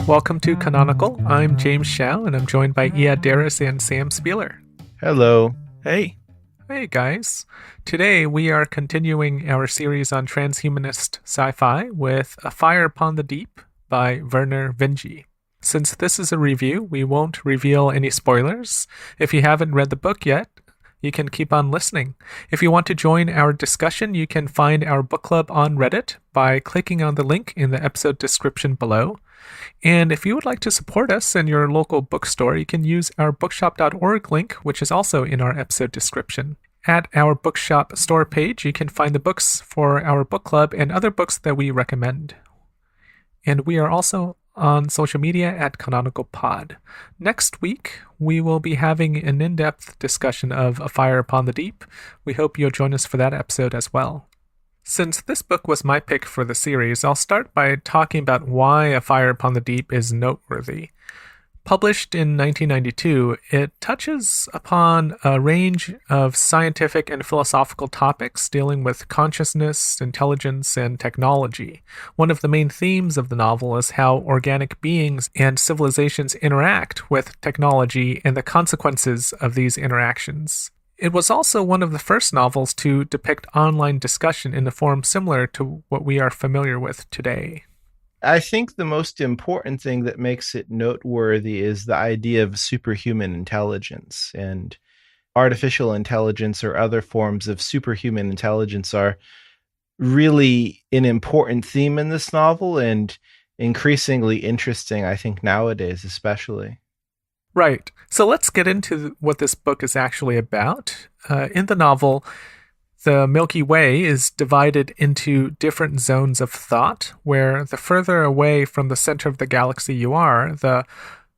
Welcome to Canonical. I'm James Shao, and I'm joined by Ia Darris and Sam Spieler. Hello. Hey. Hey, guys. Today we are continuing our series on transhumanist sci-fi with A Fire Upon the Deep by Vernor Vinge. Since this is a review, we won't reveal any spoilers. If you haven't read the book yet, you can keep on listening. If you want to join our discussion, you can find our book club on Reddit by clicking on the link in the episode description below. And if you would like to support us in your local bookstore, you can use our bookshop.org link, which is also in our episode description. At our bookshop store page, you can find the books for our book club and other books that we recommend. And we are also on social media at Canonical Pod. Next week, we will be having an in-depth discussion of A Fire Upon the Deep. We hope you'll join us for that episode as well. Since this book was my pick for the series, I'll start by talking about why A Fire Upon the Deep is noteworthy. Published in 1992, it touches upon a range of scientific and philosophical topics dealing with consciousness, intelligence, and technology. One of the main themes of the novel is how organic beings and civilizations interact with technology and the consequences of these interactions. It was also one of the first novels to depict online discussion in a form similar to what we are familiar with today. I think the most important thing that makes it noteworthy is the idea of superhuman intelligence, and artificial intelligence or other forms of superhuman intelligence are really an important theme in this novel and increasingly interesting, I think, nowadays especially. Right. So let's get into what this book is actually about. In the novel, the Milky Way is divided into different zones of thought, where the further away from the center of the galaxy you are, the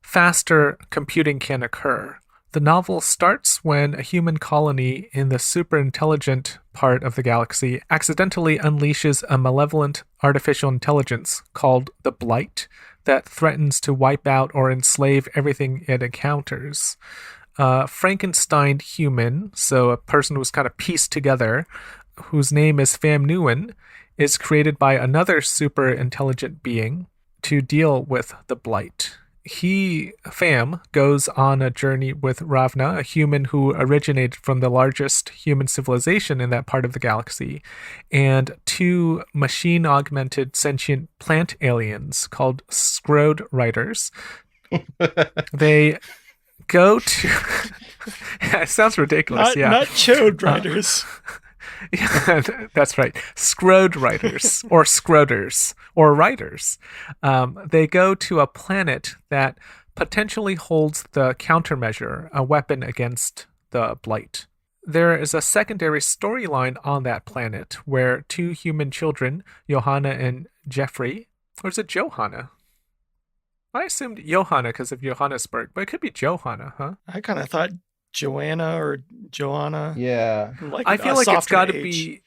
faster computing can occur. The novel starts when a human colony in the superintelligent part of the galaxy accidentally unleashes a malevolent artificial intelligence called the Blight that threatens to wipe out or enslave everything it encounters. Frankenstein human, so a person who's kind of pieced together, whose name is Pham Nguyen, is created by another super intelligent being to deal with the Blight. Pham, goes on a journey with Ravna, a human who originated from the largest human civilization in that part of the galaxy, and two machine-augmented sentient plant aliens called Scrode Riders. They go to... It sounds ridiculous, Not chode riders. Yeah, that's right. Scrode Riders, or Scroders, or Riders. They go to a planet that potentially holds the countermeasure, a weapon against the Blight. There is a secondary storyline on that planet where two human children, Johanna and Jeffrey, or is it Johanna? I assumed Johanna because of Johannesburg, but it could be Johanna, huh? I kind of thought Joanna or Joanna. Yeah. I feel like it's got to be...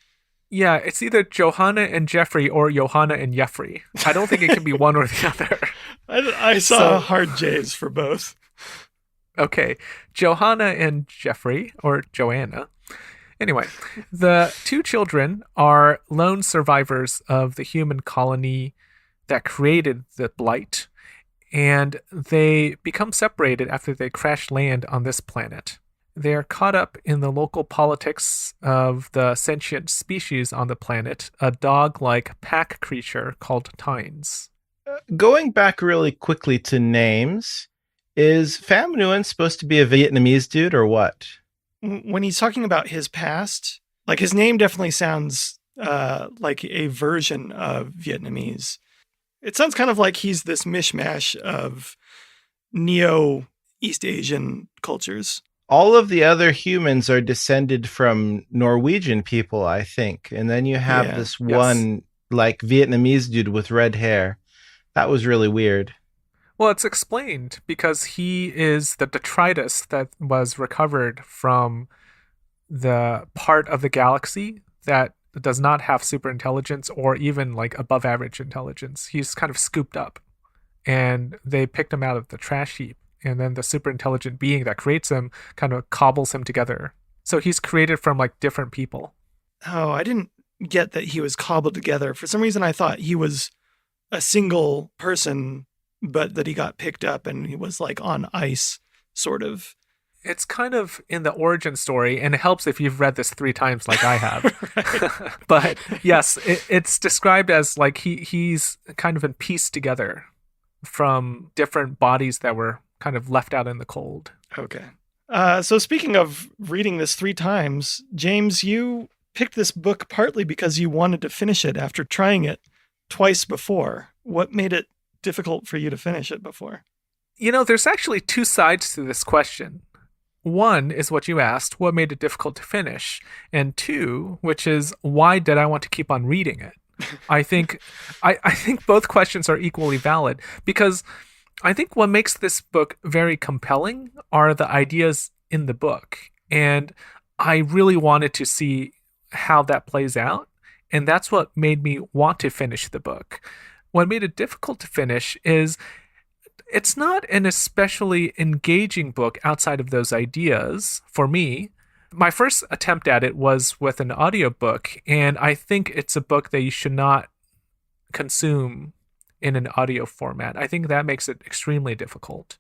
Yeah, it's either Johanna and Jeffrey or Johanna and Jeffrey. I don't think it can be one or the other. I saw hard J's for both. Okay, Johanna and Jeffrey, or Joanna. Anyway, the two children are lone survivors of the human colony that created the Blight, and they become separated after they crash land on this planet. They are caught up in the local politics of the sentient species on the planet, a dog-like pack creature called Tynes. Going back really quickly to names, is Pham Nguyen supposed to be a Vietnamese dude or what? When he's talking about his past, like his name definitely sounds like a version of Vietnamese. It sounds kind of like he's this mishmash of Neo-East Asian cultures. All of the other humans are descended from Norwegian people, I think. And then you have this one, like, Vietnamese dude with red hair. That was really weird. Well, it's explained because he is the detritus that was recovered from the part of the galaxy that does not have super intelligence or even like above average intelligence. He's kind of scooped up and they picked him out of the trash heap. And then the super intelligent being that creates him kind of cobbles him together. So he's created from like different people. Oh, I didn't get that he was cobbled together. For some reason, I thought he was a single person but that he got picked up and he was like on ice, sort of. It's kind of in the origin story, and it helps if you've read this 3 times like I have. But yes, it's described as like he's kind of been pieced together from different bodies that were kind of left out in the cold. Okay. So speaking of reading this 3 times, James, you picked this book partly because you wanted to finish it after trying it twice before. What made it difficult for you to finish it before? There's actually 2 sides to this question. One is what you asked, what made it difficult to finish? And 2, which is, why did I want to keep on reading it? I think both questions are equally valid, because I think what makes this book very compelling are the ideas in the book. And I really wanted to see how that plays out. And that's what made me want to finish the book. What made it difficult to finish is it's not an especially engaging book outside of those ideas for me. My first attempt at it was with an audiobook, and I think it's a book that you should not consume in an audio format. I think that makes it extremely difficult.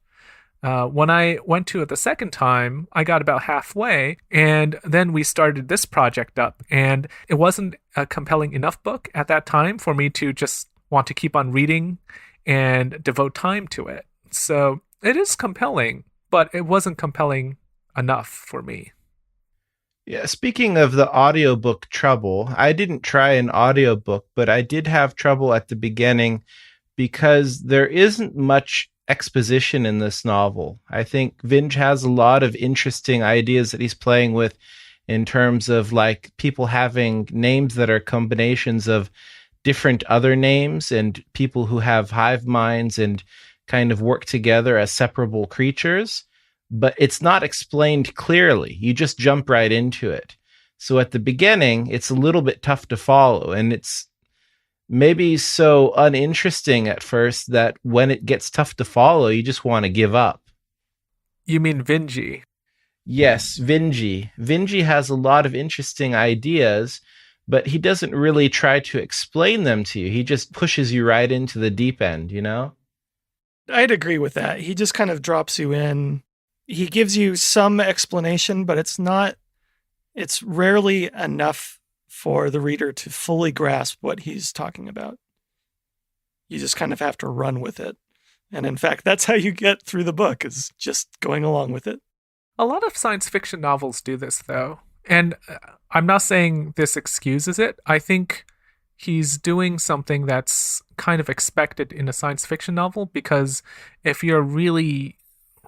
When I went to it the second time, I got about halfway, and then we started this project up, and it wasn't a compelling enough book at that time for me to just want to keep on reading and devote time to it. So it is compelling, but it wasn't compelling enough for me. Yeah, speaking of the audiobook trouble, I didn't try an audiobook, but I did have trouble at the beginning because there isn't much exposition in this novel. I think Vinge has a lot of interesting ideas that he's playing with in terms of like people having names that are combinations of different other names and people who have hive minds and kind of work together as separable creatures, but it's not explained clearly. You just jump right into it. So at the beginning, it's a little bit tough to follow, and it's maybe so uninteresting at first that when it gets tough to follow, you just want to give up. You mean Vinge? Yes, Vinge. Vinge has a lot of interesting ideas, but he doesn't really try to explain them to you. He just pushes you right into the deep end, you know? I'd agree with that. He just kind of drops you in. He gives you some explanation, but it's rarely enough for the reader to fully grasp what he's talking about. You just kind of have to run with it. And in fact, that's how you get through the book, is just going along with it. A lot of science fiction novels do this, though. And I'm not saying this excuses it. I think he's doing something that's kind of expected in a science fiction novel, because if you're really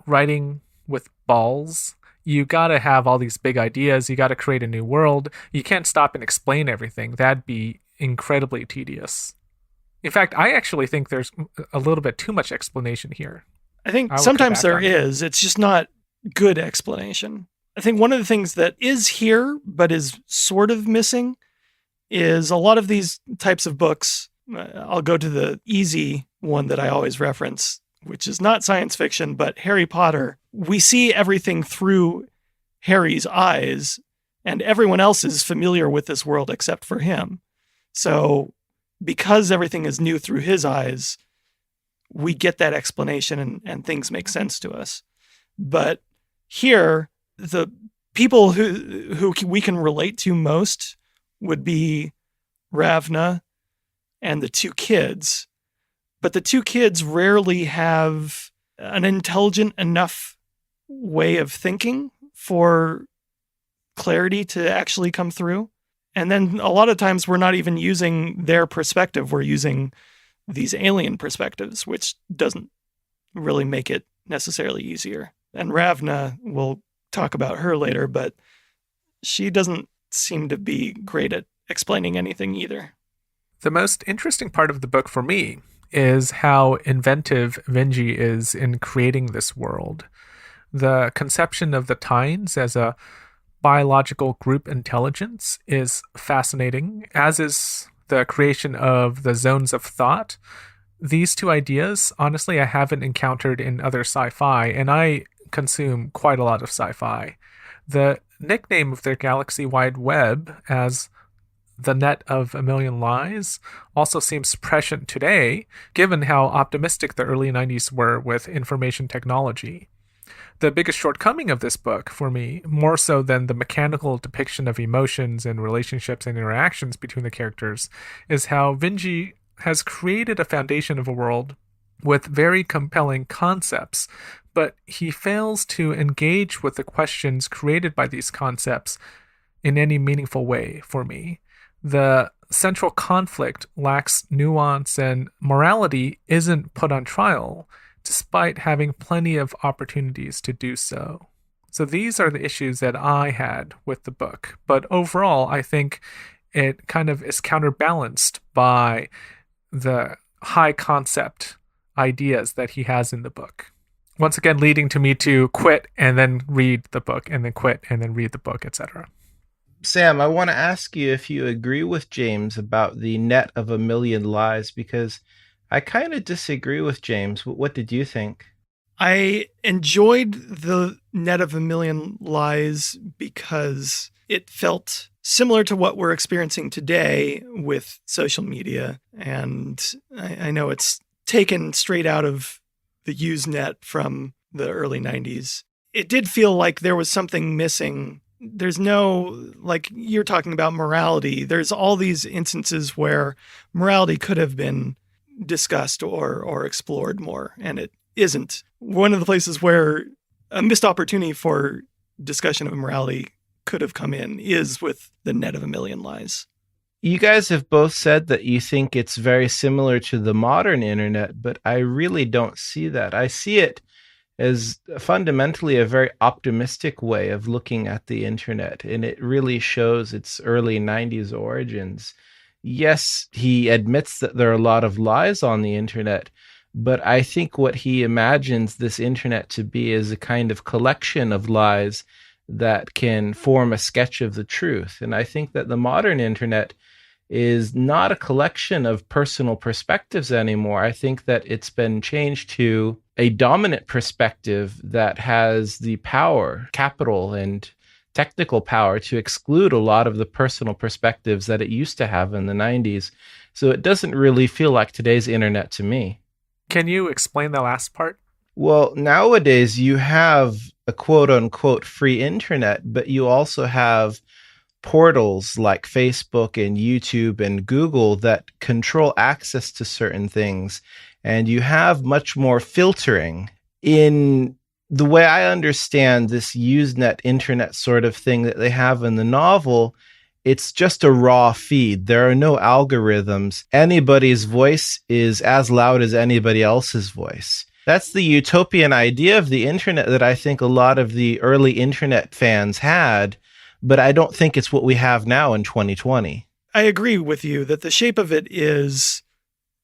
writing with balls, you got to have all these big ideas. You got to create a new world. You can't stop and explain everything. That'd be incredibly tedious. In fact, I actually think there's a little bit too much explanation here. I think sometimes there is. It's just not good explanation. I think one of the things that is here, but is sort of missing, is a lot of these types of books. I'll go to the easy one that I always reference, which is not science fiction, but Harry Potter. We see everything through Harry's eyes, and everyone else is familiar with this world except for him. So because everything is new through his eyes, we get that explanation and things make sense to us. But here, the people who we can relate to most would be Ravna and the 2 kids. But the 2 kids rarely have an intelligent enough way of thinking for clarity to actually come through. And then a lot of times we're not even using their perspective. We're using these alien perspectives, which doesn't really make it necessarily easier. And Ravna, we'll talk about her later, but she doesn't seem to be great at explaining anything either. The most interesting part of the book for me is how inventive Vinge is in creating this world. The conception of the Tines as a biological group intelligence is fascinating, as is the creation of the zones of thought. These 2 ideas, honestly, I haven't encountered in other sci-fi, and I consume quite a lot of sci-fi. The nickname of their galaxy-wide web as the net of a million lies also seems prescient today, given how optimistic the early 90s were with information technology. The biggest shortcoming of this book, for me, more so than the mechanical depiction of emotions and relationships and interactions between the characters, is how Vinge has created a foundation of a world with very compelling concepts, but he fails to engage with the questions created by these concepts in any meaningful way for me. The central conflict lacks nuance, and morality isn't put on trial, despite having plenty of opportunities to do so. So these are the issues that I had with the book. But overall, I think it kind of is counterbalanced by the high concept ideas that he has in the book. Once again, leading to me to quit and then read the book, and then quit and then read the book, etc. Sam, I want to ask you if you agree with James about the net of a million lies, because I kind of disagree with James. What did you think? I enjoyed the net of a million lies because it felt similar to what we're experiencing today with social media. And I know it's taken straight out of the Usenet from the early 90s. It did feel like there was something missing. There's no, like you're talking about morality. There's all these instances where morality could have been discussed or explored more, and it isn't. One of the places where a missed opportunity for discussion of morality could have come in is with the net of a million lies. You guys have both said that you think it's very similar to the modern internet, but I really don't see that. I see it as fundamentally a very optimistic way of looking at the internet, and it really shows its early 90s origins. Yes, he admits that there are a lot of lies on the internet, but I think what he imagines this internet to be is a kind of collection of lies that can form a sketch of the truth. And I think that the modern internet is not a collection of personal perspectives anymore. I think that it's been changed to a dominant perspective that has the power, capital, and technical power to exclude a lot of the personal perspectives that it used to have in the 90s. So it doesn't really feel like today's internet to me. Can you explain the last part? Well, nowadays you have a quote-unquote free internet, but you also have portals like Facebook and YouTube and Google that control access to certain things. And you have much more filtering. In the way I understand this Usenet internet sort of thing that they have in the novel, it's just a raw feed. There are no algorithms. Anybody's voice is as loud as anybody else's voice. That's the utopian idea of the internet that I think a lot of the early internet fans had, but I don't think it's what we have now in 2020. I agree with you that the shape of it is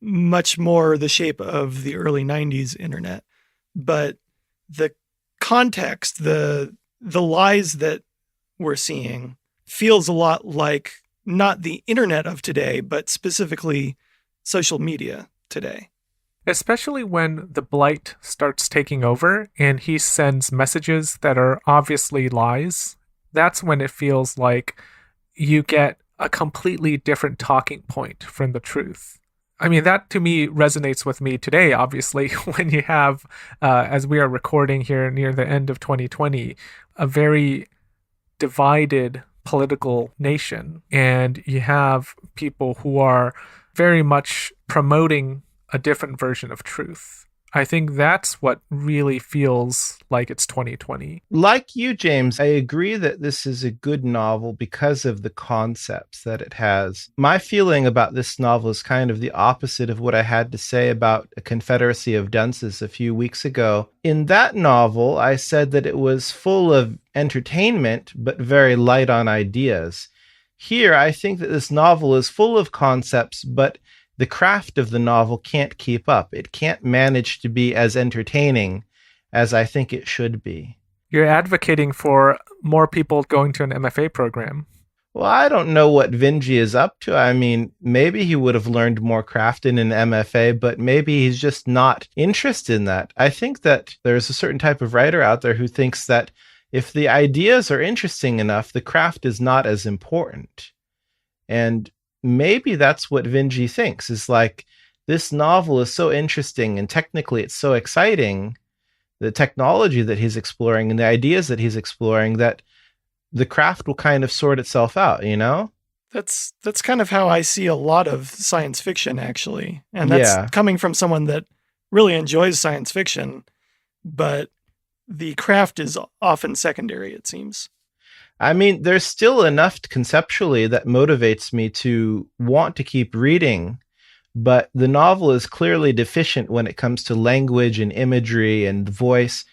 much more the shape of the early 90s internet, but the context, the lies that we're seeing feels a lot like not the internet of today, but specifically social media today. Especially when the blight starts taking over and he sends messages that are obviously lies. That's when it feels like you get a completely different talking point from the truth. I mean, that to me resonates with me today, obviously, when you have, as we are recording here near the end of 2020, a very divided political nation. And you have people who are very much promoting a different version of truth. I think that's what really feels like it's 2020. Like you, James, I agree that this is a good novel because of the concepts that it has. My feeling about this novel is kind of the opposite of what I had to say about A Confederacy of Dunces a few weeks ago. In that novel, I said that it was full of entertainment, but very light on ideas. Here, I think that this novel is full of concepts, but the craft of the novel can't keep up. It can't manage to be as entertaining as I think it should be. You're advocating for more people going to an MFA program. Well, I don't know what Vinge is up to. I mean, maybe he would have learned more craft in an MFA, but maybe he's just not interested in that. I think that there's a certain type of writer out there who thinks that if the ideas are interesting enough, the craft is not as important. And maybe that's what Vinge thinks, is like, this novel is so interesting and technically it's so exciting, the technology that he's exploring and the ideas that he's exploring, that the craft will kind of sort itself out, you know? That's kind of how I see a lot of science fiction, actually. And that's coming from someone that really enjoys science fiction, but the craft is often secondary, it seems. I mean, there's still enough conceptually that motivates me to want to keep reading, but the novel is clearly deficient when it comes to language and imagery and voice.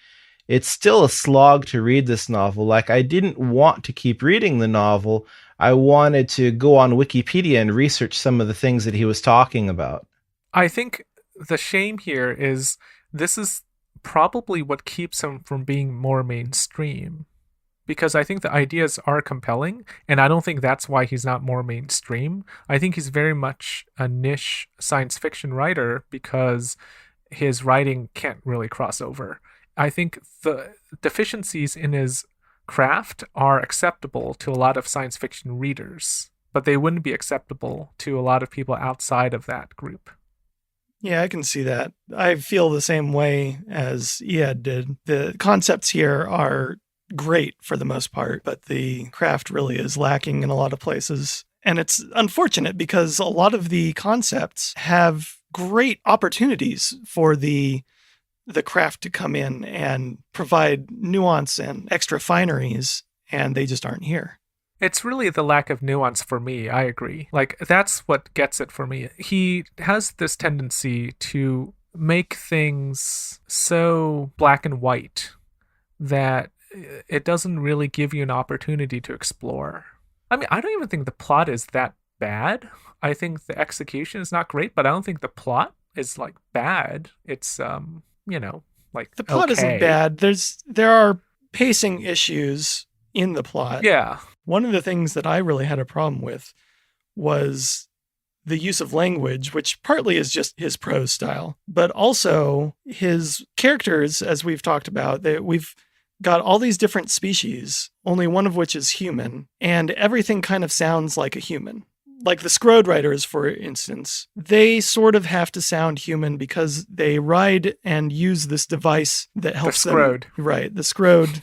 It's still a slog to read this novel. Like, I didn't want to keep reading the novel. I wanted to go on Wikipedia and research some of the things that he was talking about. I think the shame here is this is probably what keeps him from being more mainstream. Because I think the ideas are compelling, and I don't think that's why he's not more mainstream. I think he's very much a niche science fiction writer because his writing can't really cross over. I think the deficiencies in his craft are acceptable to a lot of science fiction readers, but they wouldn't be acceptable to a lot of people outside of that group. Yeah, I can see that. I feel the same way as Iad did. The concepts here are great for the most part, but the craft really is lacking in a lot of places. And it's unfortunate because a lot of the concepts have great opportunities for the craft to come in and provide nuance and extra fineries, and they just aren't here. It's really the lack of nuance for me. I agree. Like, that's what gets it for me. He has this tendency to make things so black and white that it doesn't really give you an opportunity to explore. I mean, I don't even think the plot is that bad. I think the execution is not great, but I don't think the plot is like bad. It's like the plot isn't bad. There are pacing issues in the plot. Yeah. One of the things that I really had a problem with was the use of language, which partly is just his prose style, but also his characters, as we've talked about. We've got all these different species, only one of which is human, and everything kind of sounds like a human. Like the Scrode riders, for instance, they sort of have to sound human because they ride and use this device that helps them. Right. The Scrode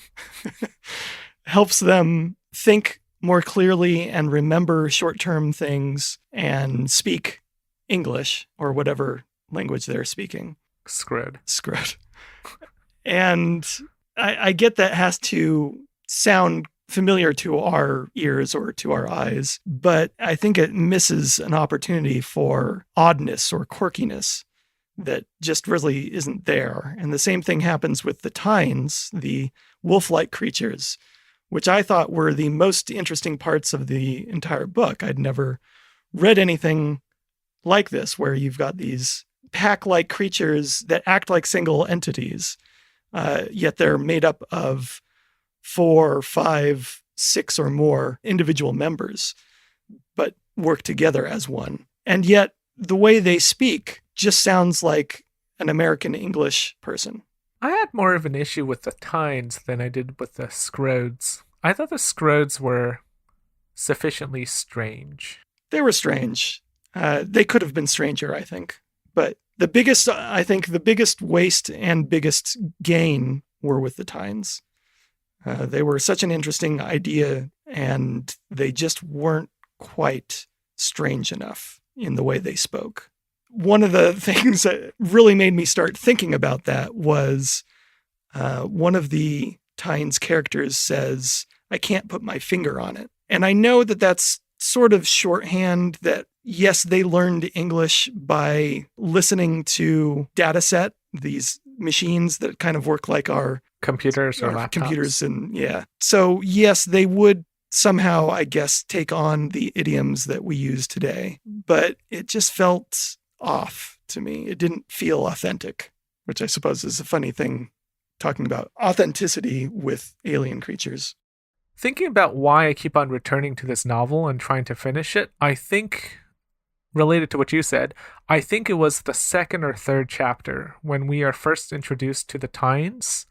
helps them think more clearly and remember short-term things and speak English or whatever language they're speaking. Scrode. And I get that has to sound familiar to our ears or to our eyes, but I think it misses an opportunity for oddness or quirkiness that just really isn't there. And the same thing happens with the Tines, the wolf-like creatures, which I thought were the most interesting parts of the entire book. I'd never read anything like this, where you've got these pack-like creatures that act like single entities, yet they're made up of 4, 5, 6 or more individual members, but work together as one. And yet the way they speak just sounds like an American English person. I had more of an issue with the Tines than I did with the Scrodes. I thought the Scrodes were sufficiently strange. They were strange. They could have been stranger, I think. But the biggest waste and biggest gain were with the Tines. They were such an interesting idea, and they just weren't quite strange enough in the way they spoke. One of the things that really made me start thinking about that was one of the Tines characters says, "I can't put my finger on it." And I know that that's sort of shorthand, that yes, they learned English by listening to dataset, these machines that kind of work like our computers or laptops. Computers, and yeah. So yes, they would somehow, I guess, take on the idioms that we use today, but it just felt off to me. It didn't feel authentic, which I suppose is a funny thing, talking about authenticity with alien creatures. Thinking about why I keep on returning to this novel and trying to finish it, I think, related to what you said, I think it was the second or third chapter when we are first introduced to the Tines.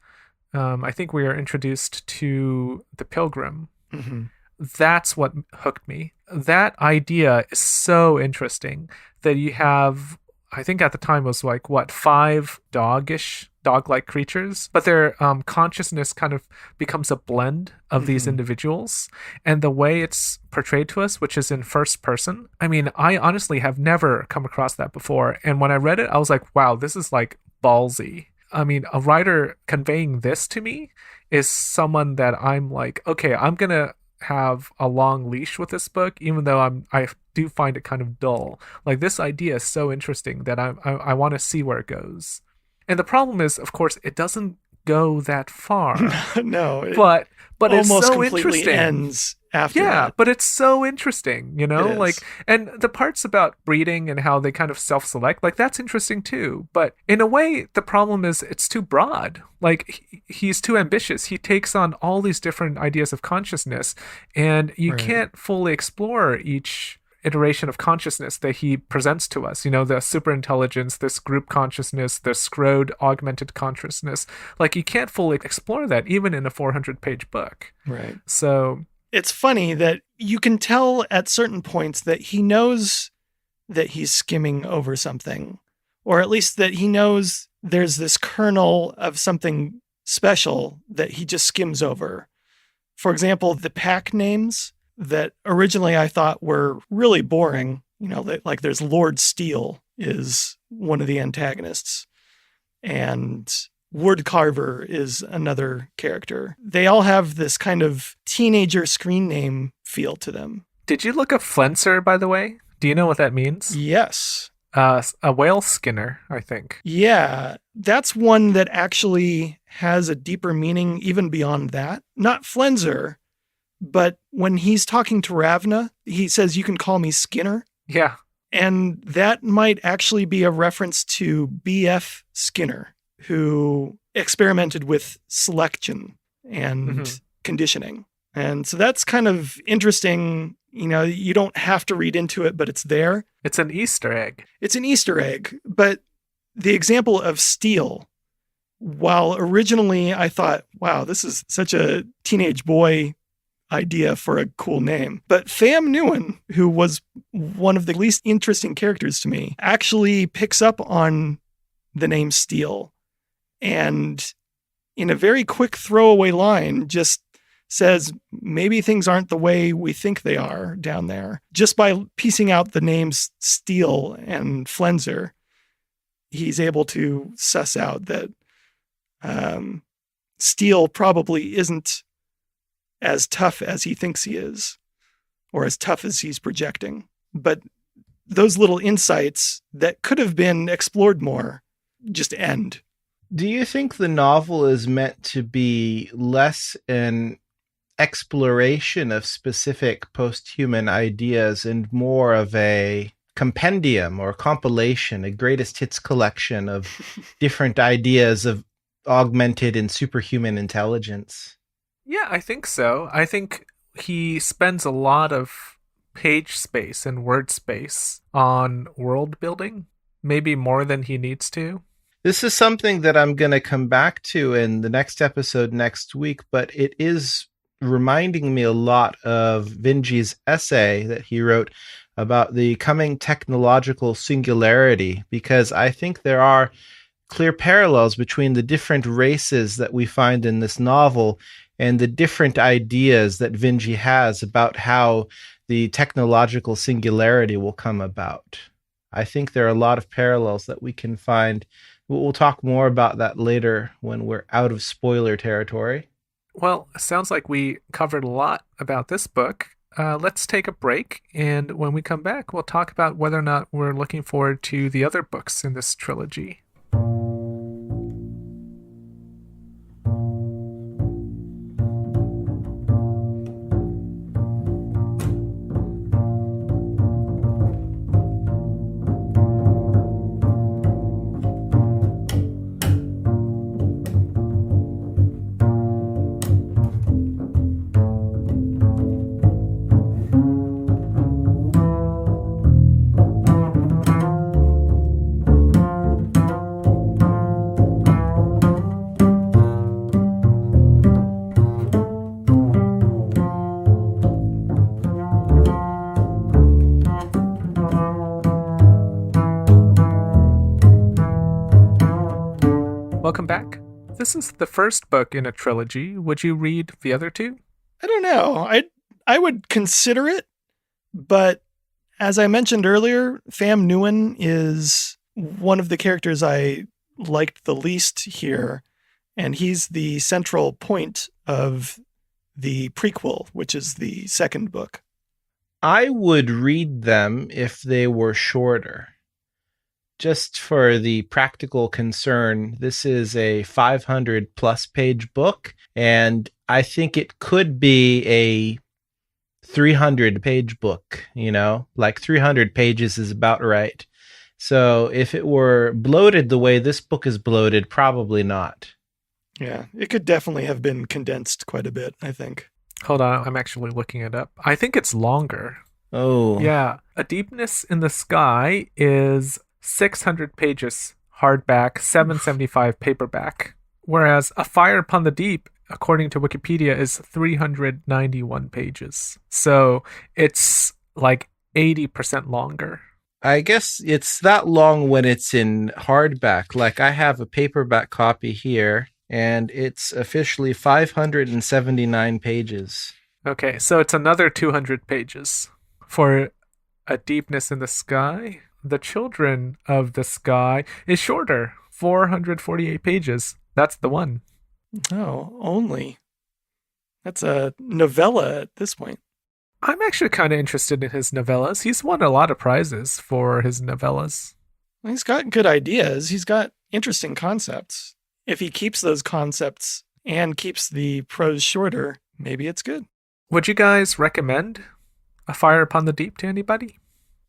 I think we are introduced to the Pilgrim. Mm-hmm. That's what hooked me. that idea is so interesting that you have, I think at the time was like, what, 5 dog-like creatures, but their consciousness kind of becomes a blend of these individuals. And the way it's portrayed to us, which is in first person, I mean, I honestly have never come across that before. And when I read it, I was like, wow, this is like ballsy. I mean, a writer conveying this to me is someone that I'm like, okay, I'm going to have a long leash with this book, even though I do find it kind of dull. Like, this idea is so interesting that I want to see where it goes. And the problem is, of course, it doesn't go that far. No, but it's almost so completely interesting. Ends after yeah, that. But it's so interesting, you know, It like, is. and the parts about breeding and how they kind of self-select, like, that's interesting too. But in a way, the problem is it's too broad. Like, he's too ambitious. He takes on all these different ideas of consciousness, and you Right. can't fully explore each iteration of consciousness that he presents to us. You know, the superintelligence, this group consciousness, the screwed augmented consciousness. Like, you can't fully explore that even in a 400-page book. Right. So it's funny that you can tell at certain points that he knows that he's skimming over something, or at least that he knows there's this kernel of something special that he just skims over. For example, the pack names that originally I thought were really boring, you know, like there's Lord Steel is one of the antagonists, and Word Carver is another character. They all have this kind of teenager screen name feel to them. did you look up Flenser, by the way? Do you know what that means? Yes. A whale skinner, I think. Yeah, that's one that actually has a deeper meaning even beyond that. Not Flenser, but when he's talking to Ravna, he says, "You can call me Skinner." Yeah. And that might actually be a reference to B.F. Skinner, who experimented with selection and conditioning. And so that's kind of interesting. You know, you don't have to read into it, but it's there. It's an Easter egg. It's an Easter egg. But the example of Steel, while originally I thought, wow, this is such a teenage boy idea for a cool name. But Tham Nguyen, who was one of the least interesting characters to me, actually picks up on the name Steel, and in a very quick throwaway line just says maybe things aren't the way we think they are down there. Just by piecing out the names Steel and Flenser, he's able to suss out that Steel probably isn't as tough as he thinks he is, or as tough as he's projecting. But those little insights that could have been explored more just end. Do you think the novel is meant to be less an exploration of specific post-human ideas and more of a compendium or compilation, a greatest hits collection of different ideas of augmented and superhuman intelligence? Yeah, I think so. I think he spends a lot of page space and word space on world building, maybe more than he needs to. This is something that I'm going to come back to in the next episode next week, but it is reminding me a lot of Vinge's essay that he wrote about the coming technological singularity, because I think there are clear parallels between the different races that we find in this novel and the different ideas that Vinge has about how the technological singularity will come about. I think there are a lot of parallels that we can find. We'll talk more about that later when we're out of spoiler territory. Well, sounds like we covered a lot about this book. Let's take a break, and when we come back, we'll talk about whether or not we're looking forward to the other books in this trilogy. Welcome back. This is the first book in a trilogy. Would you read the other two? I don't know. I would consider it, but as I mentioned earlier, Pham Nguyen is one of the characters I liked the least here, and he's the central point of the prequel, which is the second book. I would read them if they were shorter. Just for the practical concern, this is a 500 plus page book, and I think it could be a 300 page book, like 300 pages is about right. So if it were bloated the way this book is bloated, probably not. Yeah, it could definitely have been condensed quite a bit, I think. Hold on, I'm actually looking it up. I think it's longer. Oh. Yeah. A Deepness in the Sky is 600 pages hardback, 775 paperback. Whereas A Fire Upon the Deep, according to Wikipedia, is 391 pages. So it's like 80% longer. I guess it's that long when it's in hardback. Like I have a paperback copy here, and it's officially 579 pages. Okay, so it's another 200 pages. For A Deepness in the Sky, The Children of the Sky is shorter, 448 pages. That's the one. Oh, only. That's a novella at this point. I'm actually kind of interested in his novellas. He's won a lot of prizes for his novellas. He's got good ideas. He's got interesting concepts. If he keeps those concepts and keeps the prose shorter, maybe it's good. Would you guys recommend A Fire Upon the Deep to anybody?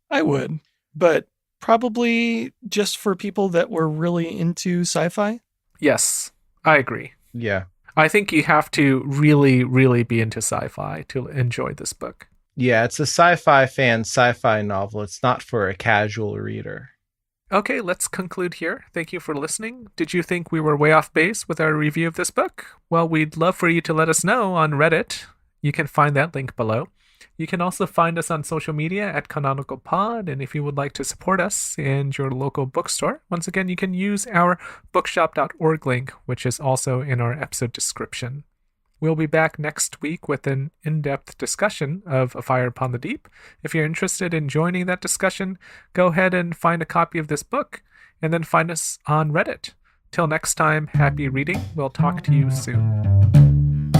I would, but probably just for people that were really into sci-fi. Yes, I agree. Yeah. I think you have to really, really be into sci-fi to enjoy this book. Yeah, it's a sci-fi fan sci-fi novel. It's not for a casual reader. Okay, let's conclude here. Thank you for listening. Did you think we were way off base with our review of this book? Well, we'd love for you to let us know on Reddit. You can find that link below. You can also find us on social media at Canonical Pod, and if you would like to support us and your local bookstore, once again, you can use our bookshop.org link, which is also in our episode description. We'll be back next week with an in-depth discussion of A Fire Upon the Deep. If you're interested in joining that discussion, go ahead and find a copy of this book, and then find us on Reddit. Till next time, happy reading. We'll talk to you soon.